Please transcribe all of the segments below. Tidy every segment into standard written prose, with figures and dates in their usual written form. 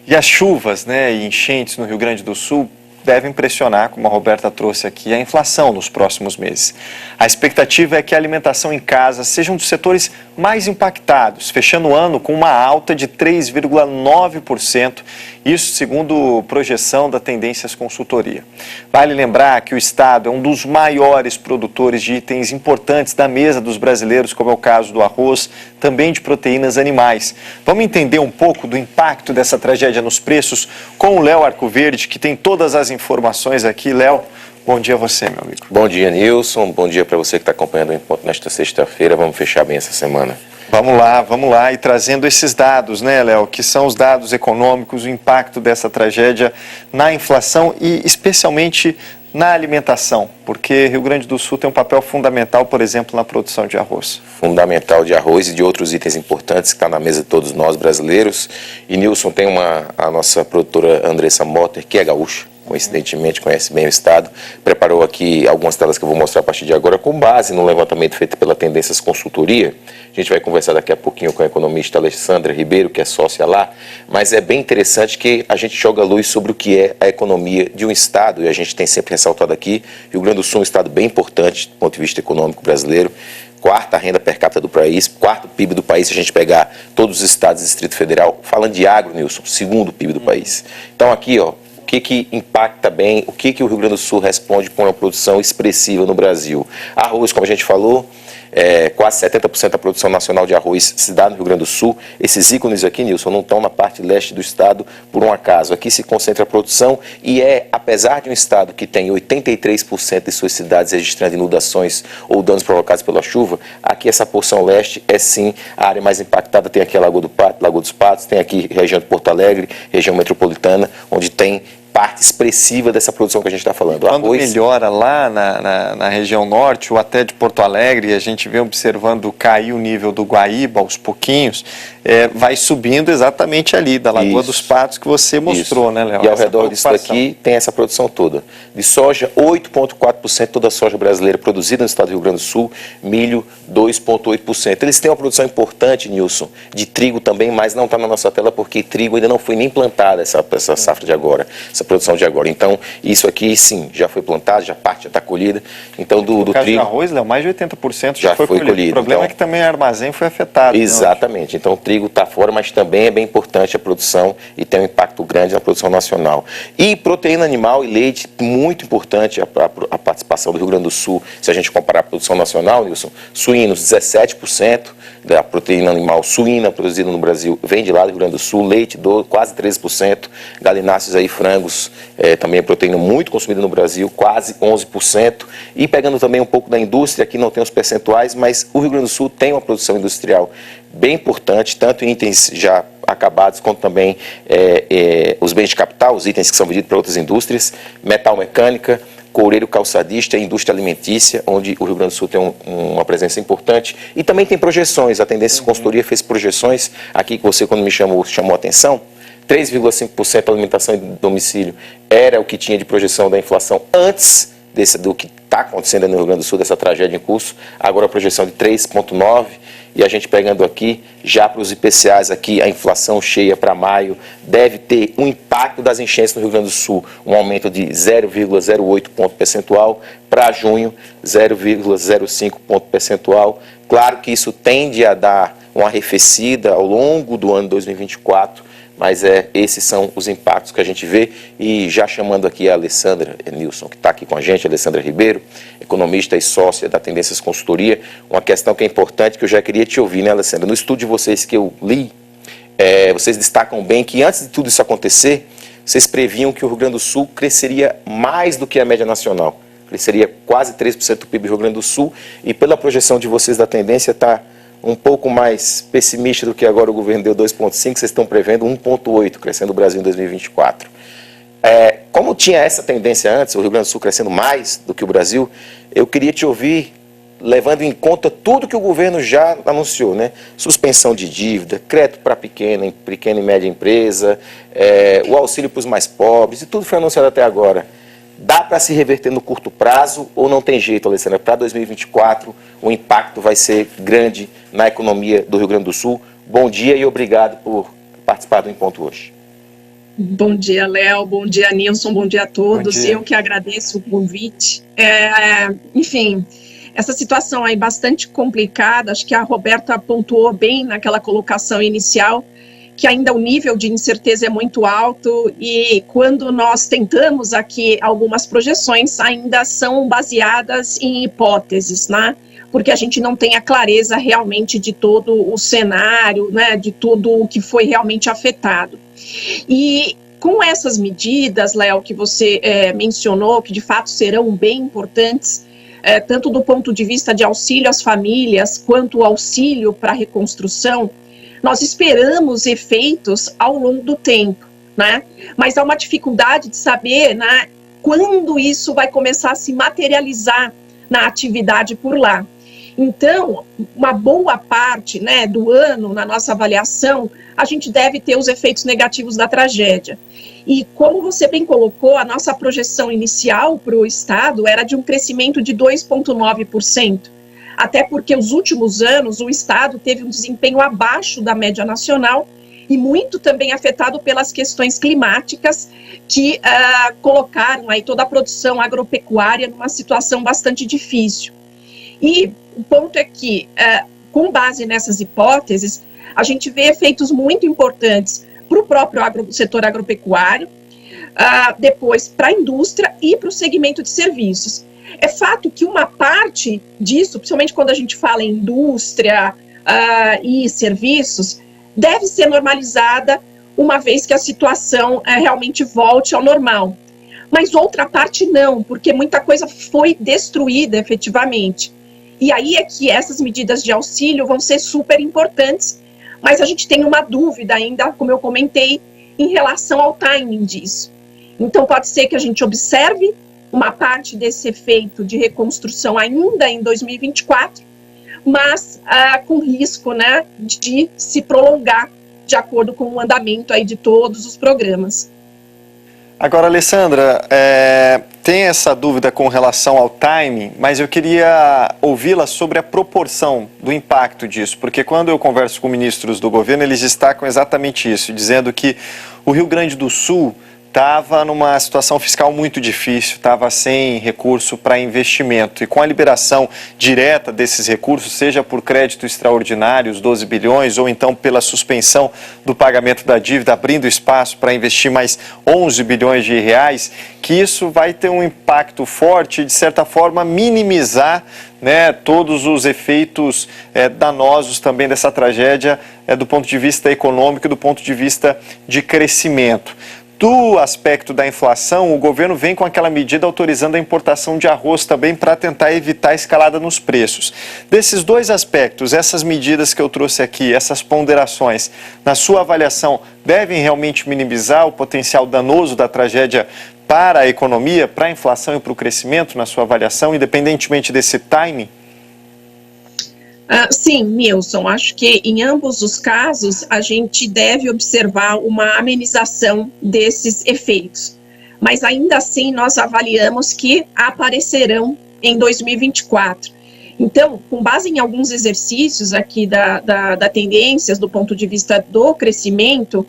E as chuvas, né, e enchentes no Rio Grande do Sul devem pressionar, como a Roberta trouxe aqui, a inflação nos próximos meses. A expectativa é que a alimentação em casa seja um dos setores mais impactados, fechando o ano com uma alta de 3,9%, isso segundo projeção da Tendências Consultoria. Vale lembrar que o Estado é um dos maiores produtores de itens importantes da mesa dos brasileiros, como é o caso do arroz, também de proteínas animais. Vamos entender um pouco do impacto dessa tragédia nos preços com o Léo Arcoverde, que tem todas as informações aqui. Léo, bom dia a você, meu amigo. Bom dia, Nilson. Bom dia para você que está acompanhando o Encontro nesta sexta-feira. Vamos fechar bem essa semana. Vamos lá. E trazendo esses dados, né, Léo, que são os dados econômicos, o impacto dessa tragédia na inflação e especialmente na alimentação, porque Rio Grande do Sul tem um papel fundamental, por exemplo, na produção de arroz. Fundamental de arroz e de outros itens importantes que está na mesa de todos nós brasileiros. E Nilson, tem a nossa produtora Andressa Motter, que é gaúcha, coincidentemente conhece bem o Estado, preparou aqui algumas telas que eu vou mostrar a partir de agora com base no levantamento feito pela Tendências Consultoria. A gente vai conversar daqui a pouquinho com a economista Alessandra Ribeiro, que é sócia lá, mas é bem interessante que a gente joga luz sobre o que é a economia de um Estado, e a gente tem sempre ressaltado aqui, Rio Grande do Sul é um Estado bem importante do ponto de vista econômico brasileiro, quarta renda per capita do país, quarto PIB do país, se a gente pegar todos os estados do Distrito Federal, falando de agro, Nilson, segundo PIB do país. Então aqui, ó, o que impacta bem, o que o Rio Grande do Sul responde com uma produção expressiva no Brasil. Arroz, como a gente falou, quase 70% da produção nacional de arroz se dá no Rio Grande do Sul. Esses ícones aqui, Nilson, não estão na parte leste do estado por um acaso. Aqui se concentra a produção e apesar de um estado que tem 83% de suas cidades registrando inundações ou danos provocados pela chuva, aqui essa porção leste é sim a área mais impactada. Tem aqui a Lagoa dos Patos, tem aqui a região de Porto Alegre, região metropolitana, onde tem parte expressiva dessa produção que a gente está falando. Quando melhora lá na região norte ou até de Porto Alegre, a gente vem observando cair o nível do Guaíba aos pouquinhos, vai subindo exatamente ali, da Lagoa dos Patos que você mostrou, né, Léo? E ao redor disso daqui tem essa produção toda. De soja, 8,4% toda a soja brasileira produzida no estado do Rio Grande do Sul, milho, 2,8%. Eles têm uma produção importante, Nilson, de trigo também, mas não está na nossa tela porque trigo ainda não foi nem plantada essa safra de agora. Essa produção de agora. Então, isso aqui, sim, já foi plantado, já está colhida. Então, do caso trigo... de arroz, Léo, mais de 80% já foi colhido. O problema é que também o armazém foi afetado. Exatamente. Então, o trigo está fora, mas também é bem importante a produção e tem um impacto grande na produção nacional. E proteína animal e leite, muito importante a participação do Rio Grande do Sul, se a gente comparar a produção nacional, Nilson, suínos, 17% da proteína animal suína produzida no Brasil vem de lá do Rio Grande do Sul, leite, quase 13%, galináceos aí, frangos, também é proteína muito consumida no Brasil, quase 11%, e pegando também um pouco da indústria, aqui não tem os percentuais, mas o Rio Grande do Sul tem uma produção industrial bem importante, tanto em itens já acabados, quanto também os bens de capital, os itens que são vendidos para outras indústrias, metal mecânica, coureiro calçadista e indústria alimentícia, onde o Rio Grande do Sul tem uma presença importante. E também tem projeções, a Tendências Consultoria fez projeções, aqui que você, quando me chamou a atenção, 3,5% da alimentação em domicílio era o que tinha de projeção da inflação antes do que está acontecendo no Rio Grande do Sul, dessa tragédia em curso. Agora a projeção de 3,9%. E a gente pegando aqui, já para os IPCAs aqui, a inflação cheia para maio deve ter um impacto das enchentes no Rio Grande do Sul, um aumento de 0,08 ponto percentual, para junho 0,05 ponto percentual. Claro que isso tende a dar uma arrefecida ao longo do ano 2024, mas esses são os impactos que a gente vê. E já chamando aqui a Alessandra Nilson, que está aqui com a gente, Alessandra Ribeiro, economista e sócia da Tendências Consultoria, uma questão que é importante, que eu já queria te ouvir, né, Alessandra? No estudo de vocês que eu li, vocês destacam bem que antes de tudo isso acontecer, vocês previam que o Rio Grande do Sul cresceria mais do que a média nacional, cresceria quase 3% do PIB do Rio Grande do Sul, e pela projeção de vocês da tendência está um pouco mais pessimista do que agora o governo deu 2,5%, vocês estão prevendo 1,8%, crescendo o Brasil em 2024. Como tinha essa tendência antes, o Rio Grande do Sul crescendo mais do que o Brasil, eu queria te ouvir, levando em conta tudo que o governo já anunciou, né? Suspensão de dívida, crédito para pequena e média empresa, o auxílio para os mais pobres, e tudo foi anunciado até agora. Dá para se reverter no curto prazo ou não tem jeito, Alessandra? Para 2024, o impacto vai ser grande na economia do Rio Grande do Sul. Bom dia e obrigado por participar do Em Ponto hoje. Bom dia, Léo, bom dia, Nilson, bom dia a todos. Bom dia. Eu que agradeço o convite. Enfim, essa situação aí bastante complicada, acho que a Roberta pontuou bem naquela colocação inicial, que ainda o nível de incerteza é muito alto e quando nós tentamos aqui algumas projeções, ainda são baseadas em hipóteses, né? Porque a gente não tem a clareza realmente de todo o cenário, né? De tudo o que foi realmente afetado. E com essas medidas, Léo, que você mencionou, que de fato serão bem importantes, tanto do ponto de vista de auxílio às famílias, quanto auxílio para a reconstrução, nós esperamos efeitos ao longo do tempo, né? Mas há uma dificuldade de saber, né, quando isso vai começar a se materializar na atividade por lá. Então, uma boa parte, né, do ano, na nossa avaliação, a gente deve ter os efeitos negativos da tragédia. E como você bem colocou, a nossa projeção inicial para o Estado era de um crescimento de 2,9%. Até porque os últimos anos o Estado teve um desempenho abaixo da média nacional e muito também afetado pelas questões climáticas que colocaram aí toda a produção agropecuária numa situação bastante difícil. E o ponto é que, com base nessas hipóteses, a gente vê efeitos muito importantes para o próprio setor agropecuário, depois para a indústria e para o segmento de serviços. É fato que uma parte disso, principalmente quando a gente fala em indústria e serviços, deve ser normalizada uma vez que a situação realmente volte ao normal. Mas outra parte não, porque muita coisa foi destruída efetivamente. E aí é que essas medidas de auxílio vão ser super importantes, mas a gente tem uma dúvida ainda, como eu comentei, em relação ao timing disso. Então pode ser que a gente observe uma parte desse efeito de reconstrução ainda em 2024, mas com risco, né, de se prolongar de acordo com o andamento aí de todos os programas. Agora, Alessandra, tem essa dúvida com relação ao timing, mas eu queria ouvi-la sobre a proporção do impacto disso, porque quando eu converso com ministros do governo, eles destacam exatamente isso, dizendo que o Rio Grande do Sul estava numa situação fiscal muito difícil, estava sem recurso para investimento. E com a liberação direta desses recursos, seja por crédito extraordinário, os 12 bilhões, ou então pela suspensão do pagamento da dívida, abrindo espaço para investir mais 11 bilhões de reais, que isso vai ter um impacto forte e, de certa forma, minimizar, né, todos os efeitos danosos também dessa tragédia do ponto de vista econômico e do ponto de vista de crescimento. Do aspecto da inflação, o governo vem com aquela medida autorizando a importação de arroz também para tentar evitar a escalada nos preços. Desses dois aspectos, essas medidas que eu trouxe aqui, essas ponderações, na sua avaliação, devem realmente minimizar o potencial danoso da tragédia para a economia, para a inflação e para o crescimento, na sua avaliação, independentemente desse timing? Sim, Nilson, acho que em ambos os casos a gente deve observar uma amenização desses efeitos, mas ainda assim nós avaliamos que aparecerão em 2024. Então, com base em alguns exercícios aqui da tendências do ponto de vista do crescimento,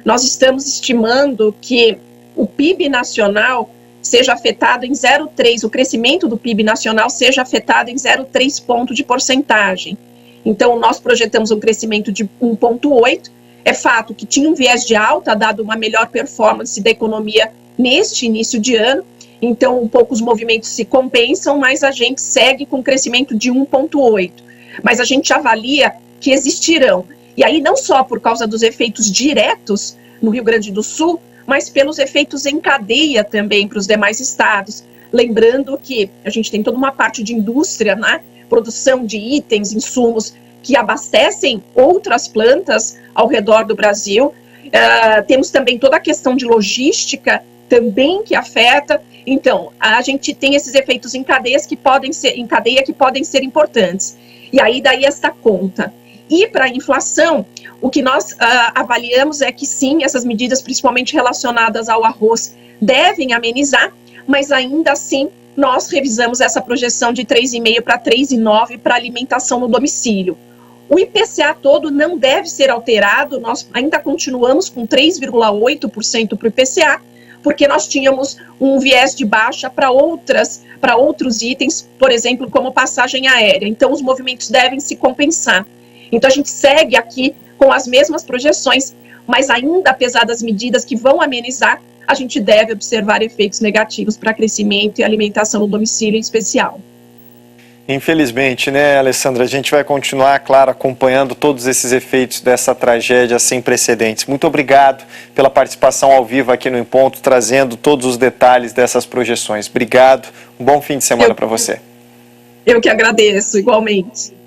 nós estamos estimando que o PIB nacional seja afetado em 0,3%, o crescimento do PIB nacional seja afetado em 0,3 ponto de porcentagem. Então, nós projetamos um crescimento de 1,8%. É fato que tinha um viés de alta, dado uma melhor performance da economia neste início de ano. Então, um pouco os movimentos se compensam, mas a gente segue com um crescimento de 1,8%. Mas a gente avalia que existirão. E aí, não só por causa dos efeitos diretos no Rio Grande do Sul, mas pelos efeitos em cadeia também para os demais estados. Lembrando que a gente tem toda uma parte de indústria, né? Produção de itens, insumos que abastecem outras plantas ao redor do Brasil. Temos também toda a questão de logística também que afeta. Então, a gente tem esses efeitos em cadeia que podem ser importantes. E aí, daí esta conta. E para a inflação, o que nós avaliamos é que sim, essas medidas, principalmente relacionadas ao arroz, devem amenizar, mas ainda assim nós revisamos essa projeção de 3,5% para 3,9% para alimentação no domicílio. O IPCA todo não deve ser alterado, nós ainda continuamos com 3,8% para o IPCA, porque nós tínhamos um viés de baixa para outros itens, por exemplo, como passagem aérea. Então, os movimentos devem se compensar. Então, a gente segue aqui com as mesmas projeções, mas ainda, apesar das medidas que vão amenizar, a gente deve observar efeitos negativos para crescimento e alimentação no domicílio em especial. Infelizmente, né, Alessandra, a gente vai continuar, claro, acompanhando todos esses efeitos dessa tragédia sem precedentes. Muito obrigado pela participação ao vivo aqui no Em Ponto, trazendo todos os detalhes dessas projeções. Obrigado, um bom fim de semana para você. Eu que agradeço, igualmente.